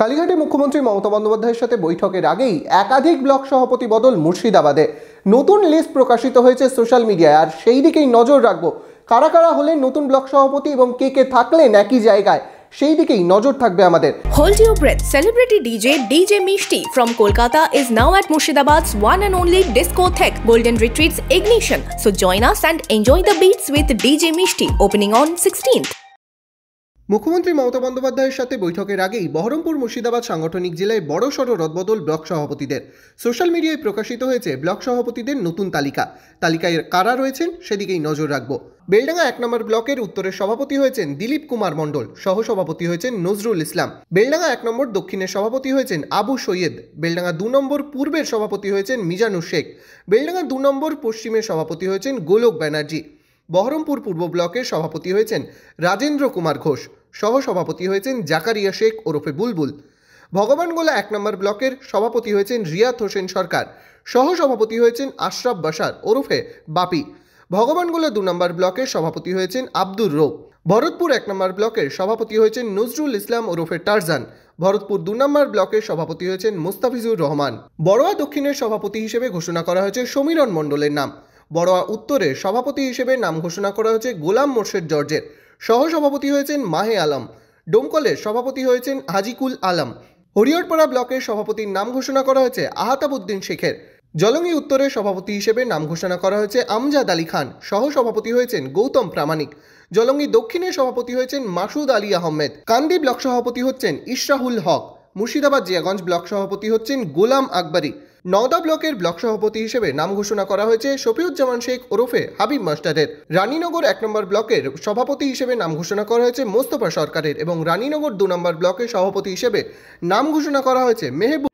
কালীঘাটে মুখ্যমন্ত্রী মমতা বন্দ্যোপাধ্যায়ের সাথে বৈঠকের আগেই একাধিক ব্লক সভাপতি বদল মুর্শিদাবাদে। নতুন লিস্ট প্রকাশিত হয়েছে সোশ্যাল মিডিয়ায়, আর সেই দিকেই নজর রাখবো। কারা কারা হলেন নতুন ব্লক সভাপতি এবং কে কে থাকলেন একই জায়গায়, সেই দিকেই নজর থাকবে আমাদের। Hold your breath. Celebrity DJ Mishti from Kolkata is now at Murshidabad's one and only Discotheque Golden Retreats Ignition. So join us and enjoy the beats with DJ Mishti opening on 16th. মুখ্যমন্ত্রী মমতা বন্দ্যোপাধ্যায়ের সাথে বৈঠকের আগেই বহরমপুর মুর্শিদাবাদ সাংগঠনিক জেলায় বড়সড় রদবদল block সভাপতিদের। Social মিডিয়ায় প্রকাশিত হয়েছে ব্লক সভাপতিদের নতুন তালিকায় কারা রয়েছেন সেদিকেই নজর রাখবো। বেলডাঙ্গা 1 নম্বর ব্লকের উত্তরের সভাপতি হয়েছেন দিলীপ কুমার মণ্ডল, সহসভাপতি হয়েছেন নজরুল ইসলাম। বেলডাঙ্গা 1 নম্বর দক্ষিণের সভাপতি হয়েছেন আবু সৈয়দ। বেলডাঙ্গা 2 নম্বর পূর্বের সভাপতি হয়েছেন মিজানুর শেখ। বেলডাঙ্গা 2 নম্বর পশ্চিমের সভাপতি হয়েছেন গোলক ব্যানার্জি। বহরমপুর পূর্ব ব্লকের সভাপতি হয়েছেন রাজেন্দ্র কুমার ঘোষ, সহসভাপতি হয়েছেন জাকারিয়া শেখ ওরফে বুলবুল। ভগবানগোলা 1 নম্বর ব্লকের সভাপতি হয়েছেন রিয়াত হোসেন সরকার, সহসভাপতি হয়েছেন আশরাফ বাশার ওরফে বাপি। ভগবানগোলা 2 নম্বর ব্লকের সভাপতি হয়েছেন আব্দুর রৌফ। ভরতপুর 1 নম্বর ব্লকের সভাপতি হয়েছেন নজরুল ইসলাম ওরফে টারজান। ভরতপুর 2 নম্বর ব্লকের সভাপতি হয়েছেন মুস্তাফিজুর রহমান। বড়োয়া দক্ষিণের সভাপতি হিসেবে ঘোষণা করা হয়েছে সমীরণ মণ্ডলের নাম। বড়োয়া উত্তরের সভাপতি হিসেবে নাম ঘোষণা করা হয়েছে গোলাম মোর্শেদ জর্জের, সহসভাপতি হয়েছেন মাহে আলম। ডোমকলের সভাপতি হয়েছেন হাজিকুল আলম। হরিহরপাড়া ব্লকের সভাপতির নাম ঘোষণা করা হয়েছে আহতাবউদ্দিন শেখের। জলঙ্গি উত্তরের সভাপতি হিসেবে নাম ঘোষণা করা হয়েছে আমজাদ আলী খান, সহসভাপতি হয়েছেন গৌতম প্রামাণিক। জলঙ্গি দক্ষিণের সভাপতি হয়েছেন মাসুদ আলী আহমেদ। কান্দি ব্লক সভাপতি হচ্ছেন ইশরাহুল হক। মুর্শিদাবাদ জিয়াগঞ্জ ব্লক সভাপতি হচ্ছেন গোলাম আকবরী। নওদা ব্লকের ব্লক সভাপতি হিসেবে নাম ঘোষণা করা হয়েছে শফিউজ্জামান শেখ ওরফে হাবিব মাস্টারের। রানীনগর 1 নম্বর ব্লকের সভাপতি হিসেবে নাম ঘোষণা করা হয়েছে মোস্তফা সরকারের এবং রানীনগর 2 নম্বর ব্লকের সভাপতি হিসেবে নাম ঘোষণা করা হয়েছে মেহবুব